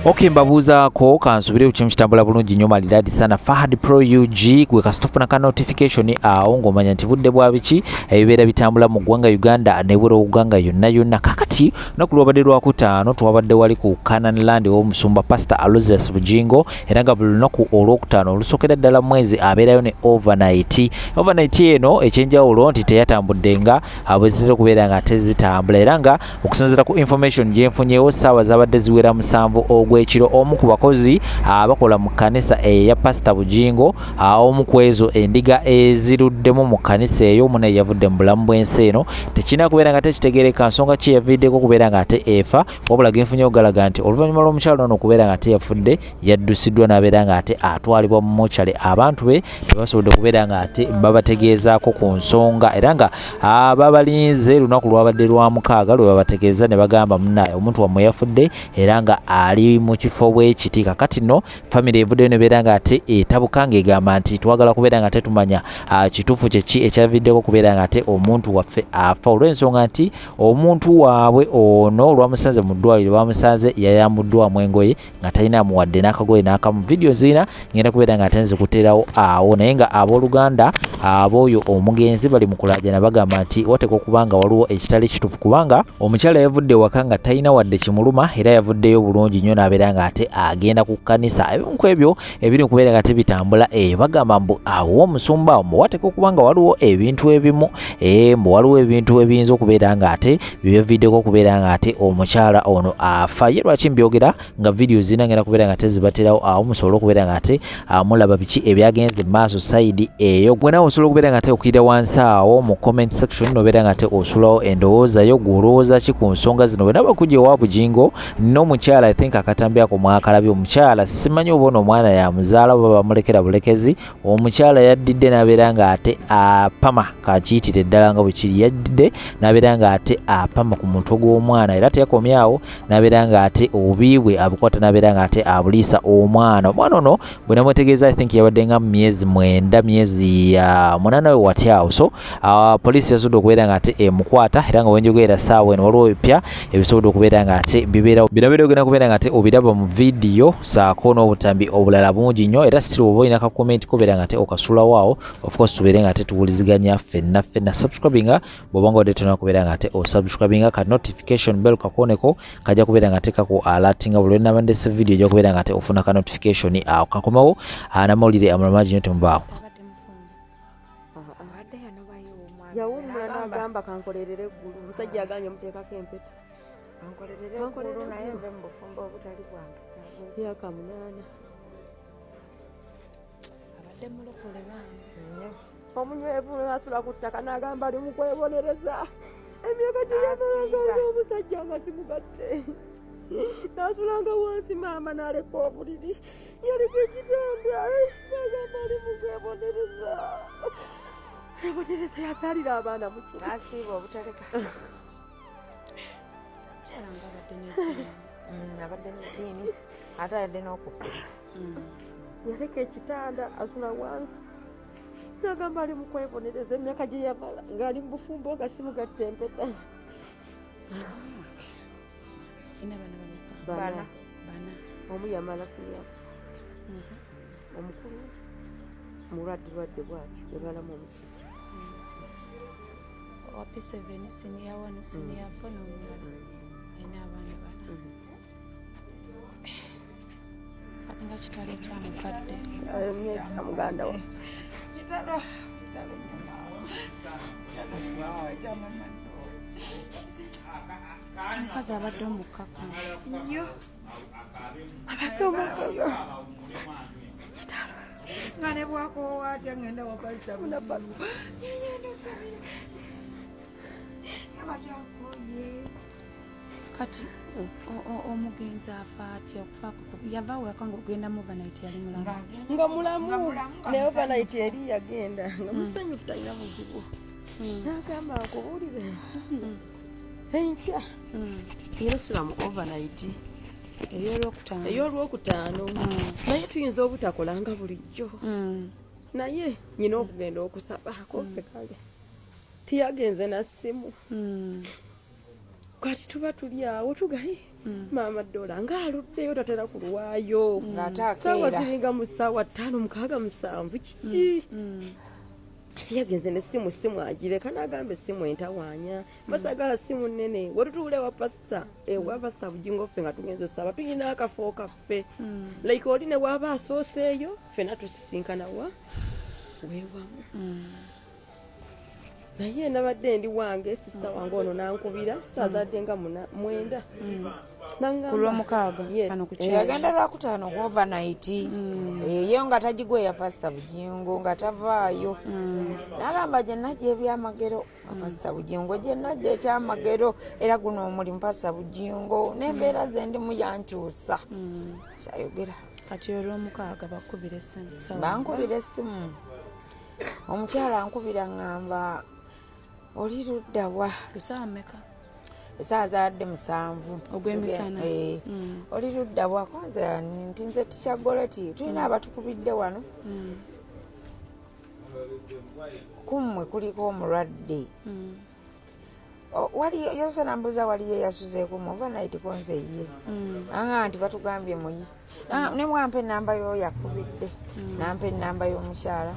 Okay, mbabuuzaako kansubire kukimu kitambula bulungi nnyo malidadi sana Fahad Pro UG gwe kasitofuna ka notification awo ng'omanya nti budde bwa biki ebibeera bitambula mu ggwanga Uganda ne bwera ggwanga yonna kakati naku lwabadde lwakutaano twabadde wali ku Canaan Land w'omusumba Pastor Aloysius Bujingo era nga buli lunaku olwokutaano olusookera ddala mwezi abeerayo ne overnight eno ekyenjawulo nti teyatambudde nga bwezitera okubeera nga ate zitambula era nga okusinziira ku information gyenfunyeewo ssaawa zabadde ziwera 7 ogw'ekiro omu ku bakozi abakola mu kanisa ya Pastor Bujingo omu ku ezo endiga eziruddemu mu kanisa eyo omuna yavudde mu bulamu bw'ensi eno tekina kubeera nga tekitegeereka nsonga ki yaviddeko kubeera nga ate efa wabula genfunyeewo galaga nti oluvannyuma lw'omukyalo ono okubeera nga ate yafudde yaddusiddwa n'abeera nga ate atwalibwa mu mochale abantu be tebasobodde kubeera nga ate babategeezaako ku nsonga era nga babalinze lunaku lwabadde lwa mukaaga lwe babategeeza ne bagamba munnaye omuntu wammwe yafudde era nga ali mu kifo bw'ekiti kakati nno family evuddeyo nebeera nga ate etabuka ng'egamba nti twagala kubeera nga ate tumanya kituufu kyeki ekyaviddeko kubeera nga ate omuntu waffe afa olw'ensonga nti omuntu waabwe ono olwamusanze mu ddwaliro bamusanze yayamuddwamu engoye nga talina amuwadde n'akagoye n'akamu vidiyo zina ngenda kubeera nga ate nzikuteerawo awo naye nga abooluganda ab'oyo omugenzi bali mu kulaajana bagamba nti wateeka okuba nga waliwo ekitali kituufu kubanga omukyala yavudde waka nga talina wadde kimuluma era yavuddeyo bulungi nnyo n'abeera nga ate agenda ku kanisa ebimu ku ebyo ebiri kubeera nga tebitambula bagamba mbu awo omusumba mbu wateeka okuba nga waliwo ebintu ebimu mbu waliwo ebintu ebiyinza okubeera nga ate byebividdeko okubeera nga ate omukyala ono afa ye lwaki mbyogera nga vidiyo zina ngenda kubeera nga ate zibaterawo awo musobole okubeera nga ate mulaba biki ebyagenze mu maaso sayidi eyo gwe nawe osobola okubeera nga ate okuyita wansi awo mu comment section nobeera nga ate osulawo endowooza yo gw'olowooza ki ku nsonga zino bwe naba kujja ewa Bujingo n'omukyala I think akatambyako mwakalabye omukyala simanyi oba ono omwana yamuzaala oba bamulekera bulekezi omukyala yaddidde n'abeera nga ate apama kakiyitire ddala nga bwe kiri yaddidde n'abeera nga ate apama ku mutwe gw'omwana era teyakomyawo n'abeera nga ate obubi bwe abukwata n'abeera nga ate abuliisa omwana ono bwe namwetegeeza I think yabadde nga myezi 9 myezi 8 we watyawo so poliisi yasobodde okubeera nga ate emukwata era nga wenjogerera ssaawa eno waliwo ebipya ebisobodde okubeera nga ate bibeerawo birabeera ogenda kubeera nga ate obiraba mu vidiyo saako n'obutambi obulala bungi nnyo era sitiri oba olina kakomenti kubeera nga ate okasulawo awo of course tubeere nga ate tuwuliziganya ffenna subscribinga bw'obanga wadde tona kubeera nga ate osubscribinga ka notification bell kakoneko kajja kubeera nga ate kako alatinga buli lwenaba ndese vidiyo ojja kubeera nga ate ofuna ka notification awo kakomawo n'amawulire amulamaji nnyo temubaawo yawummula n'agamba kankolerere eggulu omusajja aganye omuteekako empeta kankolerere eggulu naye nve mu bufumbo obutali bwange myaka 8 abadde mulokole bange omunywevu asula ku ttaka n'agamba ali mu kwebonereza emyaka gyeyamalaga omusajja nga simugatte nasulanga wansi maama n'aleka obuliri yaliko ekitanda n'agamba ali mu kwebonereza ebonereza yazaalira abaana mukiri asiiba obutaleka abadde neddiini ate ayadde n'okukkiriza yaleka ekitanda asula wansi nagamba ali mu kwebonereza emyaka gye yamala ng'ali mu bufumbo nga simugatta empeta bana omu yamala siyafu omukulu mulwadde bwati yabalamu omusujja wapi 7 senior 1 senior 4 n'omulala ayina abaana bana kati nga kitalo kyamukadde myeta muganda waffe omukazi abadde omukkaka nnyo abadde omukkaka nga ne bwakoowa atya ngenda wapasita basi abadde akoye kati omugenzi afa atya okufa yava weka ng'ogenda mu overnight yali mulamu nga mulamu ne overnight eri yagenda nga musanyufu talina buzibu n'agamba nkubuulire enkya yerosula mu overnight ey'olwokutaano naye tuyinza obutakolanga bulijjo naye nyina okugenda okusabaako ffe kale tiyagenze na ssimu kati tuba tuli awo tugaye maama Dola ng'aluddeyo tatera kulwayo saawa ziringa mu ssaawa 5:67 kiki yagenze n'essimu agireka n'agamba essimu entawaanya basagala ssimu nnene we tutuule wa pasita Bugingo ffe nga tugenza osaba tulina akafo kaffe like oli ne waba asooseeyo ffena tusisinkana weewamu naye nabadde ndi wange sisita wange ono nankubira saazadde nga 9 kulwomukaaga kano ku yagenda lwakutaano ku overnight eyo nga tagigwe ya Pastor Bugingo nga tavaayo n'agamba gye najja ebyamagero Pastor Bugingo gye najja ekyamagero era guno omulimu Pastor Bugingo n'embeera ze ndimu yankyusa kyayogera kati olw'omukaaga bakubira essimu bankubira essimu omukyala ankubira ngamba oli ludda wa kusaawa mmeka esaawa zaadde 7 ogw'emisana oli ludda wa kwanza nti nze tikyagoleti tulina abatukubidde wano kummwe kuliko omulwadde wali yose nambuza waliyo yasuzeeko mu overnight konze ye nti batugambye muyi ne mwampe enamba yo yakubidde nampe enamba y'omukyala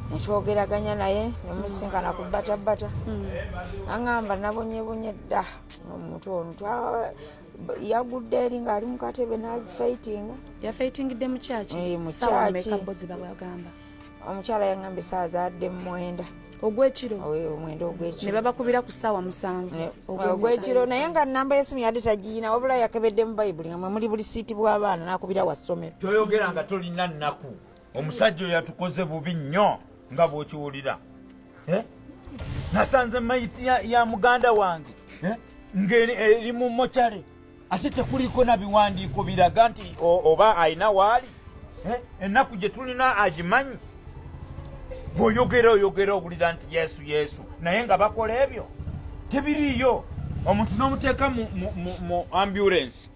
netwogeraganya naye nemusinkana ku batabata angamba nabonyebonye dda omuntu ono yagudde eri ng'ali mu katebe yafaitingidde mu kyaki omukyala yangamba essaawa zaadde 9 ogwekiro ne babakubira ku ssaawa 7 ogwekiro naye nga namba y'essimu yadde tagiina wabula yakebedde mu bayibuli nga mwe muli buli siiti bw'abaana n'akubira wa ssomero kyoyogera nga tolina nnaku omusajja oyo yatukoze bubi nnyo nga bw'okiwulira nasanze mayiti ya muganda wange ng'eri mu mokyale ate tekuliko na biwandiiko biraga nti oba ayina waali ennaku gye tulina agimanyi bw'oyogera owulira nti yesu naye nga bakola ebyo tebiriiyo omuntu n'omuteeka mu ambulance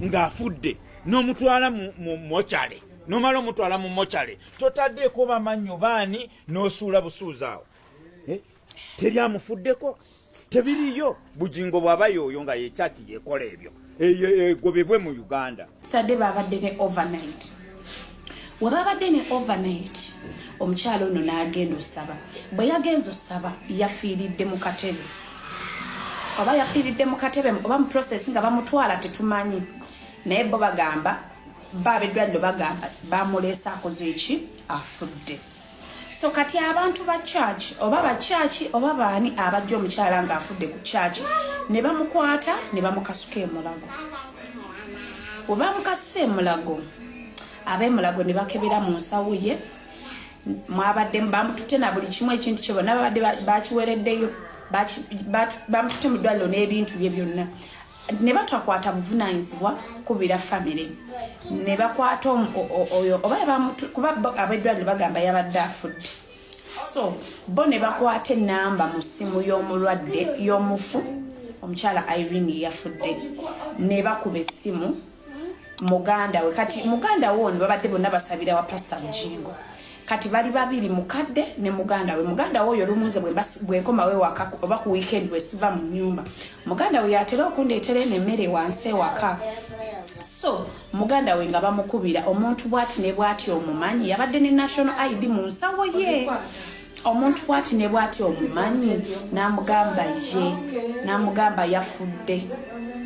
ng'afudde n'omutwala mu mokyale nomala omutwala mu mokyale totaddeeko bamanyo baani n'osuula busuuzi awo teryamufuddeko tebiriyo Bugingo bw'aba yooyo nga yekyaki yekola ebyo egobebwe mu Uganda sadde babadde ne overnight wababadde ne overnight omukyalo ono n'agenda osaba bwe yagenza osaba yafiiridde mu katebe oba yafiiridde mu katebe oba mu process nga bamutwala tetumanyi naye bo bagamba babeddwaliro bagamba bamuleesa akoze eki afudde so kati abantu ba church oba ba church oba baani abajja omukyala nga afudde ku church ne bamukwata ne bamukasuka emulago oba mukasuka emulago ab'emulago ne bakebera mu nsawo ye mwabadde bamutute na buli kimu ekintu kye bonna babadde bakiwereddeyo bamutute mu ddwaliro n'ebintu bye byonna ne batakwata buvunaanyizibwa kubira famire ne bakwata oyo oba kuba abeddwaliro bagamba yabadde afudde so bo ne bakwata enamba mu ssimu y'omulwadde y'omufu omukyala Irene yafudde ne bakuba essimu muganda we kati muganda we ono babadde bonna basabira wa Pastor Bugingo kati bali babiri mukadde ne muganda we oyo lumuze bwenkoma we waka oba ku weekend we siva mu nyumba muganda we yatera okundeetera n'emmere wansi waka so muganda we nga bamukubira omuntu bwati ne bwati omumanyi yabadde ne national ID mu nsawo ye omuntu bwati ne bwati omumanyi n'amugamba yafudde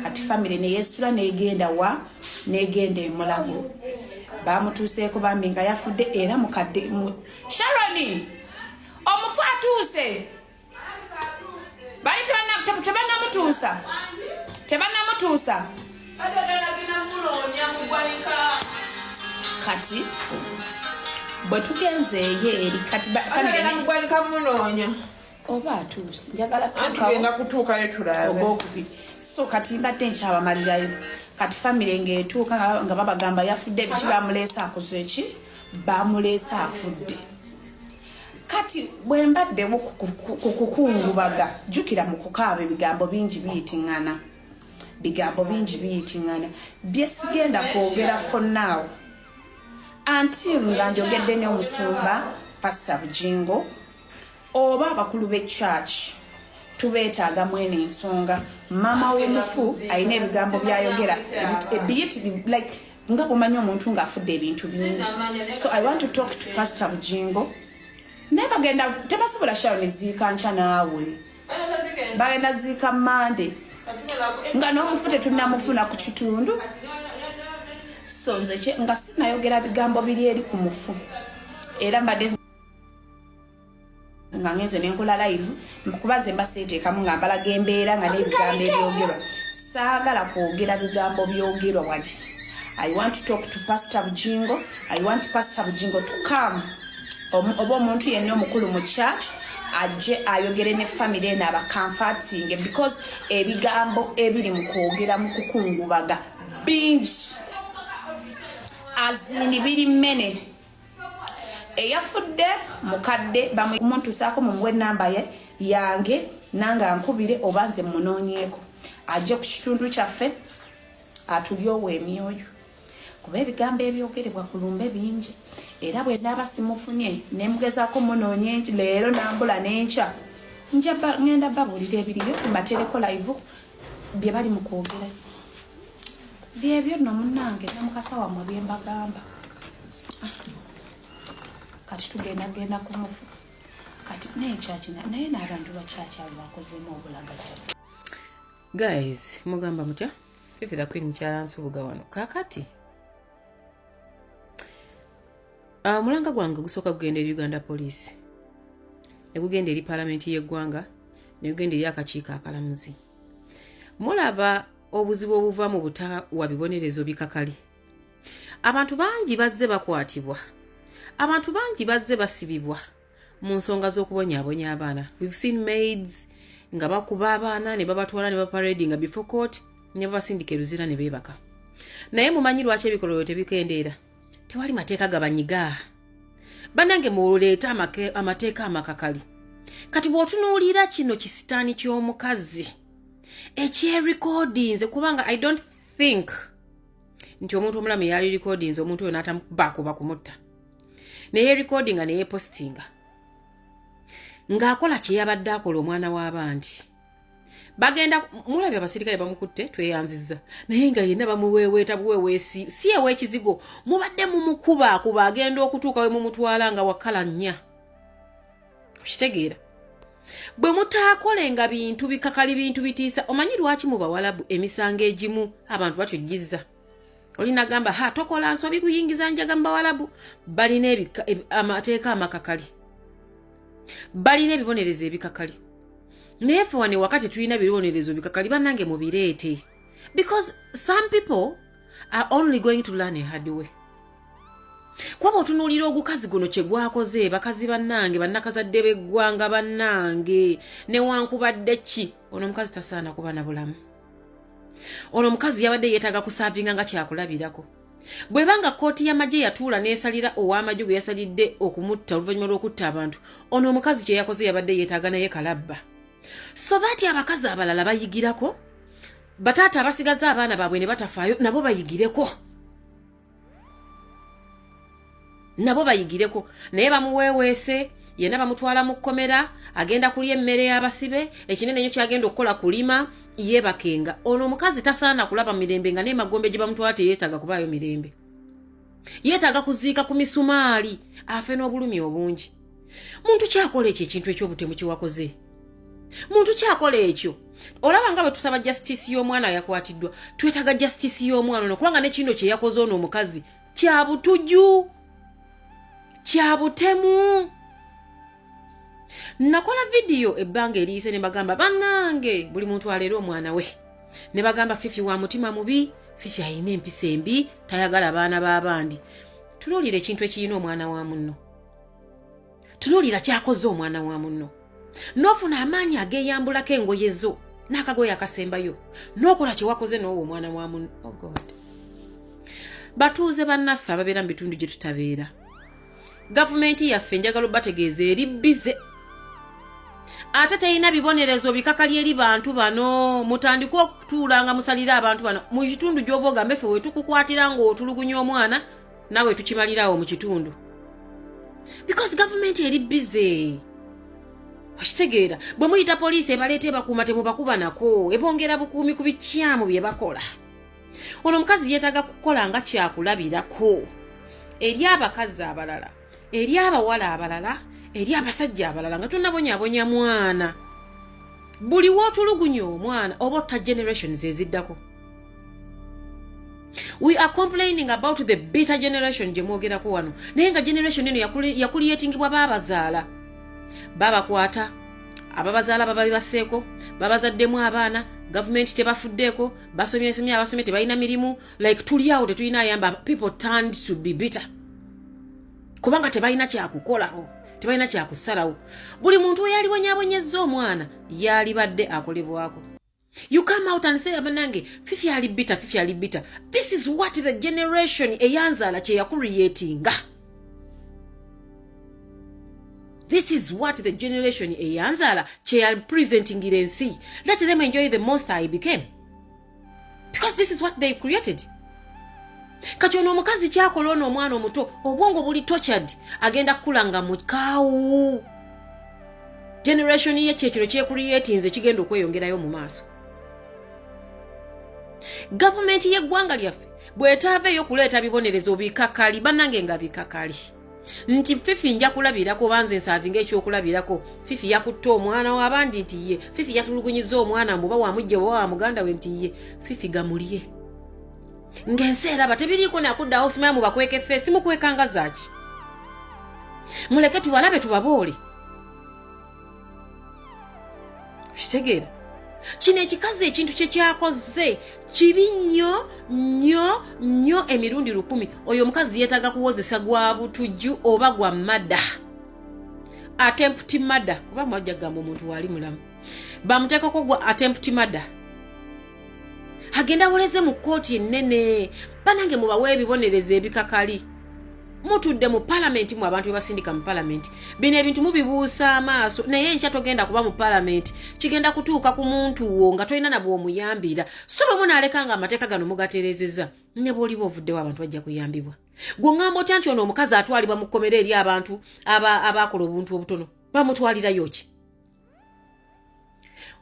kati family ne yesula negenda emulago bamutuuseeko bambi nga yafudde era mukadde Sharoni omufu atuuse bali tebanamutuusa kati bwe tugenzeeyo eri kati oba atuuse njagala kutuukayo tulabe so kati mbadde nkyabamalirayo kati family ng'etuuka nga babagamba yafudde biki bamuleesa akoze eki bamuleesa afudde kati bwe mbaddewo kukungubaga jjukira mu kukaaba ebigambo bingi biyitiŋŋana bye sigenda kwogera for now until nga njogedde ne omusumba Pastor Bugingo oba abakulu b'echurch tubeetaaga mwene ensonga maama w'omufu alina ebigambo byayogera like nga bwomanyi omuntu ng'afudde ebintu bingi. So I want to talk to Pastor Bujingo. Naye bagenda tebasobola Sharon ziika nkya naawe, bagenda ziika Mande nga n'omufu tetunnamufuna ku kitundu. So nze nga sinayogera bigambo biri eri ku mufu, era mbadde nga ngenze nenkola live kuba nze mba seeteekamu nga mbalaga embeera nga n'ebigambo ebyogerwa. Saagala kwogera bigambo byogerwa wali. I want to talk to Pastor Bujingo. I want Pastor Bujingo to come. Oba omuntu yenna omukulu mu church ajje ayogere ne family eno abakamfating, because ebigambo ebiri mu kwogera mu kukungubaga bingi azini biri mene. Eyafudde mukadde omuntu saako mumuwe namba ye yange nanga nkubire oba nze munoonyeeko ajje ku kitundu kyaffe atulyowo emyoyo, kuba ebigambo ebyogerebwa ku lumbe bingi. Era bwe naaba simufunye ne mugezaako munoonye leero nambula n'enkya ngenda babuulira ebiriyo mbatereko live bye bali mu kwogera. Byebyo nno munnange namukasa wammwe bye mbagamba. Kati tugenda ku mufu kati n'ekyakina naye n'abantu bakyaki abo bakozeemu obulagajavu. Guys, mugamba mutya? Fifira Queen mukyala Nsubuga wano. Kakati mulanga gwange gusooka kugenda eri Uganda Police, ne gugenda eri Parliament y'eggwanga, ne gugenda eri akakiiko akalamuzi. Mulaba obuzibu obuva mu butawa bibonerezo bikakali. Abantu bangi bazze bakwatibwa, abantu bangi bazze basibibwa mu nsonga z'okubonyaabonya abaana. We've seen maids nga bakuba abaana ne babatwala ne baparadinga before court ne babasindika eruzira ne beebaka. Naye mumanyi lwaki ebikolwa tebikendeera? Tewali mateeka gabanyiga. Banange muleeta amateeka amakakali. Kati bw'otunuulira kino kisitaani ky'omukazi ekye-recordings, kubanga I don't think nti omuntu omulamu yali recordings omuntu oyo n'atamubakuba kumutta. Naye recordinga naye postinga ng'akola kye yabadde akola omwana w'abandi. Bagenda mulabya abasirikale bamukutte tweyanziza, naye nga yenna bamuweeweeta buweeweesi si eweekizigo, mubadde mumukuba kuba agenda okutuuka we mumutwala nga wakala nnya. Okitegeera? Bwe mutaakolenga bintu bikakali, bintu bitiisa, omanyi lwaki mu bawalabu emisango egimu abantu batujjizza? Olinagamba tokola nsobi kuyingiza njaga mu bawalabu. Balina amateeka amakakali, balina ebibonerezo ebikakali. Naye ffe wano wakati tulina bibonerezo bikakali bannange mubireete, because some people are only going to learn a hard way. Kuba otunuulira ogukazi guno kye gwakoze, bakazi bannange bannakazadde b'eggwanga bannange, newankubadde ki ono omukazi tasaana kuba na bulamu. Ono omukazi yabadde yeetaaga kusaavinga nga kyakulabirako. Bwebanga kooti y'amagye yatuula n'esalira ow'amagye gwe yasalidde okumutta oluvannyuma lw'okutta abantu, ono omukazi kye yakoze yabadde yeetaaga naye kalabba. So that abakazi abalala bayigirako, bataata abasigaza abaana baabwe ne batafaayo nabo bayigireko. Naye bamuweeweese, yenna bamutwala mu kkomera, agenda kulya emmere y'abasibe, ekinene nnyo kyagenda okukola kulima, yeebakenga. Ono omukazi tasaana kulaba mirembe nga n'emagombe gye bamutwala teyeetaaga kubaayo mirembe. Yeetaaga kuziika ku misumaali, afe n'obulumi obungi. Muntu kyakola ekyo ekintu eky'obutemu kye wakoze? Muntu kyakola ekyo? Olaba nga bwe tusaba justice y'omwana yakwatiddwa, twetaaga justice y'omwana ono, kubanga ne kino kye yakoze ono omukazi kya butujju, kya butemu. Nakola video ebbanga eriyise ne bagamba bannange buli muntu aleera omwana we. Ne bagamba Fifi wa mutima mubi, Fifi ayina empisa embi, tayagala baana b'abandi. Tunuulira ekintu ekiyina omwana wa munno. Tunuulira kyakoze omwana wa munno. N'ofuna amaanyi ageeyambulako engoye zo n'akagoye akasembayo, n'okola kye wakoze n'owo omwana wa munno. Oh God. Batuuze bannaffe ababeera mu bitundu gye tutabeera, gavumenti yaffe njagala bategeeza eri bize. Ate teyina bibonerezo bikakali eri bantu bano. Mutandika okutuula nga musalira abantu bano mu kitundu gy'ova ogambe ffe wetukukwatira ng'otulugunya omwana nawe tukimalirawo mu kitundu, because gavumenti eri bize. okitegeera bwe muyita poliisi ebaleeta ebakuuma temubakuba nako ebongera bukuumi ku bikyamu bye bakola ono omukazi yeetaaga kukola nga kyakulabirako eri abakazi abalala eri abawala abalala eri abasajja abalala nga tonnabonyabonya mwana buli wootulugunya omwana oba otta generations eziddako. We are complaining about the bitter generation gye mwogerako wano naye nga generation eno yakuliyetingibwa baabazaala babakwata ababazaala bababibaseeko babazaddemu abaana gavumenti tebafuddeeko basomye abasomye tebalina mirimu like tuli awo tetulina ayamba. People turned to be bitter kubanga tebalina kyakukolawo tebalina kyakusalawo. Buli muntu we yalibonyabonyezza omwana yalibadde akolebwako. You come out and say abanange fifi ali bitter. This is what the generation eyanzaala kye yakuliyetinga. This is what the generation eyanzaala kye presenting ensi. Let them enjoy the most I became. Because this is what they created. Kati ono omukazi kyakola ono omwana omuto obwongo buli tortured agenda kukulanga mu kaawu. Generation ye kyekiro kyekuliyetinze kigenda okweyongerayo mu maaso. Government y'eggwanga lyaffe bwetaaveeyo okuleeta bibonerezo bikakali bannange nga bikakali nti fifi nja kulabirako banze nsaavinga ekyokulabirako fifi yakutte omwana w'abandi nti ye fifi yatulugunyiza omwana mbuba wamujja oba wa muganda we nti ye fifi gamulye ng'ensi eraba tebiriiko nakuddawo simaya mubakweke feesi mukwekanga zaaki muleke tubalabe tubaboole kitegeera kino ekikazi ekintu kye kyakoze kibi nnyo emirundi 10. Oyo omukazi yeetaaga kuwozesa gwa butujju oba gwa mada attempt mada kuba mwajja gamba omuntu wali mulamu bamuteekako gwa attempt mada agenda woleze mu kkooti ennene banange mubawe ebibonereza ebikakali mutudde mu parliament mu abantu basindika mu parliament bino ebintu mubibuusa amaaso naye enkya togenda kuba mu parliament kigenda kutuuka ku muntu wo nga tolina nabwo omuyambira so bwe munaaleka nga amateeka gano mugatereezezza ne bw'oliba ovuddewo abantu bajja kuyambibwa gwe ngamba otya nti ono omukazi atwalibwa mu kkomera eri abantu abaakola obuntu obutono bamutwalirayo ki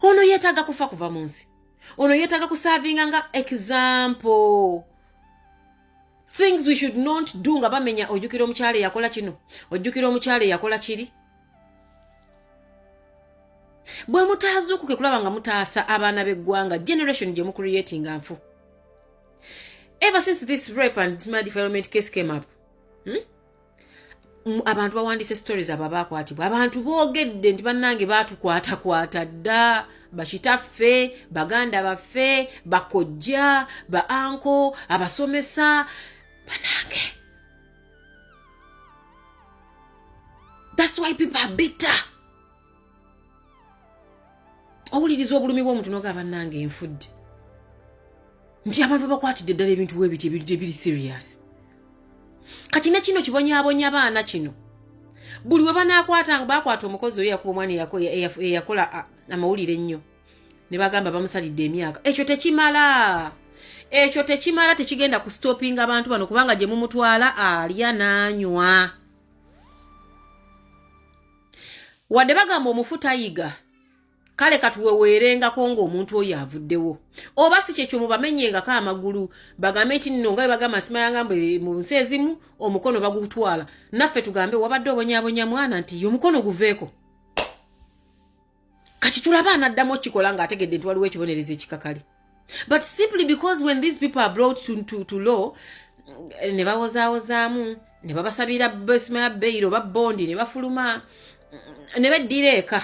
ono yeetaaga kufa kuva mu nsi ono yeetaaga kusaavinga nga example. Things we should not do nga bamenya ojjukira omukyala yakola kino ojjukira omukyala yakola kiri bwe mutaazuukuke kulaba nga mutaasa abaana b'eggwanga generation gye mucreatinga nfu. Ever since this rape and smart development case came up abantu bawandiise stories abo baakwatibwa abantu boogedde nti bannange baatukwatakwata dda bakitaffe baganda baffe bakojja ba anko abasomesa banange. That's why people are bitter. Owuliriza obulumi bw'omuntu n'ogamba bannange enfudde nti abantu bakwatidde ddala ebintu weebiti ebiri serious. Kati ne kino kibonyaabonya baana kino buli we banaakwatanga bakwata omukozi oyo yakuba omwana eyakola amawulire ennyo ne bagamba bamusalidde emyaka. Ekyo tekimala tekigenda ku stopping abantu bano kubanga gye mumutwala alya n'anywa. Wadde bagamba omufu tayiga kale katuweweerengako ng'omuntu oyo avuddewo oba si kyekyo mubamenyengako amagulu bagambe nti nno nga bwe bagamba nsima yangambe mu nsi ezimu omukono bagutwala naffe tugambe wabadde obonyaabonya mwana nti omukono guveeko. Kati tulaba anaddamu okikola ng'ategedde nti waliwo ekibonerezo ekikakali. But simply because when these people are brought to law ne bawozaawozaamu ne babasabira besima beyiro ba bondi ne bafuluma ne beddira eka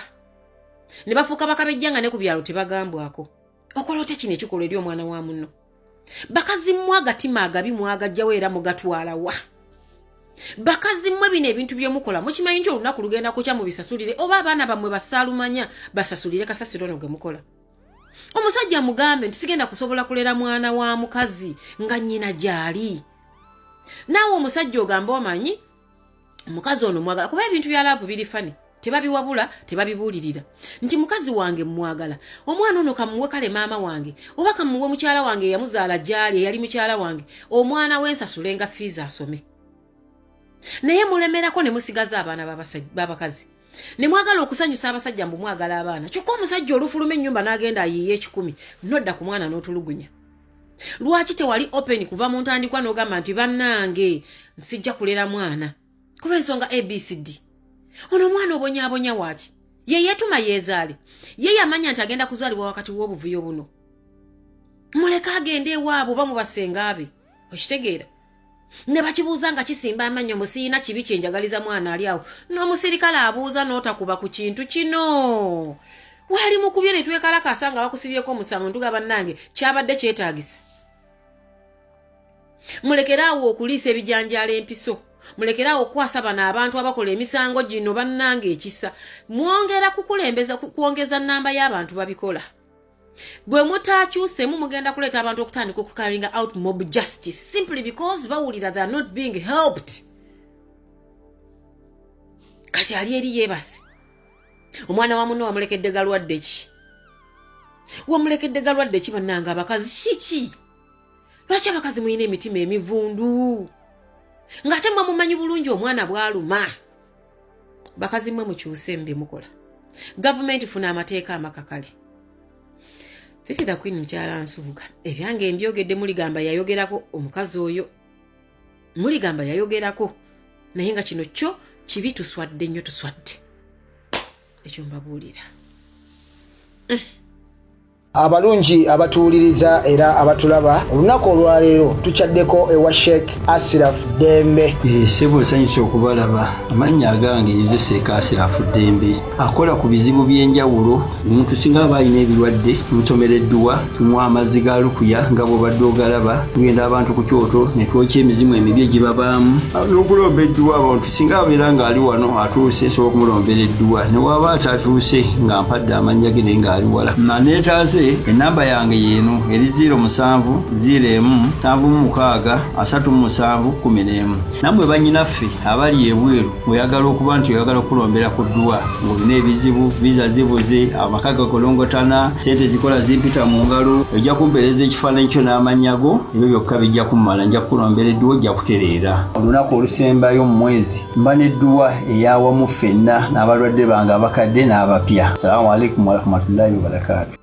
ne bafuuka bakabejjanga ne ku byalo tebagambwako. Okola otya kino ekikolwa eri omwana wa munno bakazi mmwe agatima agabi mwagajjawo era mugatwala wa bakazi mmwe bino ebintu byemukola mukimanyi nti olunaku lugenda kukya mubisasulire oba abaana bammwe basaalumanya basasulire kasasiro ono gwe mukola. Omusajja mugambe nti sigenda kusobola kulera mwana wa mukazi nga nnyina gyali. Naawe omusajja ogamba omanyi omukazi ono mwagala kuba ebintu bya laavu biri fani tebabiwabula tebabibuulirira nti mukazi wange mwagala omwana ono kamuwe kale maama wange oba kamuwe mukyala wange eyamuzaala gyali eyali mukyala wange omwana w'ensasulenga fiizi asome. Naye mulemerako ne musigaza abaana b'abakazi ne mwagala okusanyusa abasajja mbu mwagala abaana kyokka omusajja olufuluma ennyumba n'agenda ayiye 10 nodda ku mwana n'otulugunya. Lwaki tewali open kuva mu ntandikwa n'ogamba nti bannange nsijja kulera mwana kulw'ensonga ABCD? Ono mwana obonyaabonya waaki? Ye yeetuma yeezaale. Ye yamanya nti agenda kuzaalibwa wakati w'obuvuyo buno. Muleka agende ewaabwe oba mu basenga be. Okitegeera? Ne bakibuuza nga kisimba amannyo musiina kibi kye njagaliza mwana ali awo. N'omusirikale abuuza n'otakuba ku kintu kino. Wali mukubye ne twekalakasa nga bakusibyeko omusango ntuga bannange kyabadde kyetaagisa. Mulekeraawo okuliisa ebijanjaalo empiso. Mulekeraawo okwasa bano abantu abakola emisango gino bannange ekisa. Mwongera kukulembeza kuongeza nnamba y'abantu babikola. Bwe mutaakyusemu mugenda kuleeta abantu okutandika okucarrying out mob justice simply because bawulira they are not being helped. Kati ali eri yeebase. Omwana wa munno wamulekedde galwadde ki? Wamulekedde galwadde ki bannange abakazi kiki? Lwaki abakazi muyina emitima emivundu? Ng'ate mwe mumanyi bulungi omwana bw'aluma. Bakazi mwe mukyuse mbi mukola. Gavumenti funa amateeka amakakale. Fifi the Queen mukyala Nsubuga. Ebyange mbyogedde muligamba yayogerako omukazi oyo. Muligamba yayogerako. Naye nga kino kyo kibi tuswadde nnyo tuswadde. Ekyo mbabuulira. Abalungi abatuuliriza era abatulaba olunaku olwaleero tukyaddeko ewa Sheikh Asiraf Dembe. Sebo sanyusa okubalaba. Amannya agange Yozeseeka Asiraf Dembe akola ku bizibu by'enjawulo. Omuntu singa aba alina ebirwadde musomereddwa tunywa amazzi ga lukuya nga bw'obadde ogalaba tugenda abantu ku kyoto ne twokya emizimu emibi egibabaamu n'okulomba edduwa. Abantu singa abeera ng'ali wano atuuse nsobola okumulombera edduwa ne waba atatuuse nga mpadde amannya ge naye ng'ali wala naneetaase. Enamba yange yeno eri 0707363711. Namwe bannyinaffe abali ebweru oyagala okuba nti oyagala okulombera ku dduwa ng'olina ebizibu viza zibuze amaka gakolongotana sente zikola zimpita mu ngalo ojja kumpeereza ekifaananyi kyo n'amanyago ebyo byokka bijja kummala nja kukulombera edduwa ojja kutereera. Olunaku olusembayo mu mwezi mba n'edduwa eyawamu ffenna n'abalwadde bange abakadde n'abapya. Salaamu alaikum warahmatullahi wabarakatuh.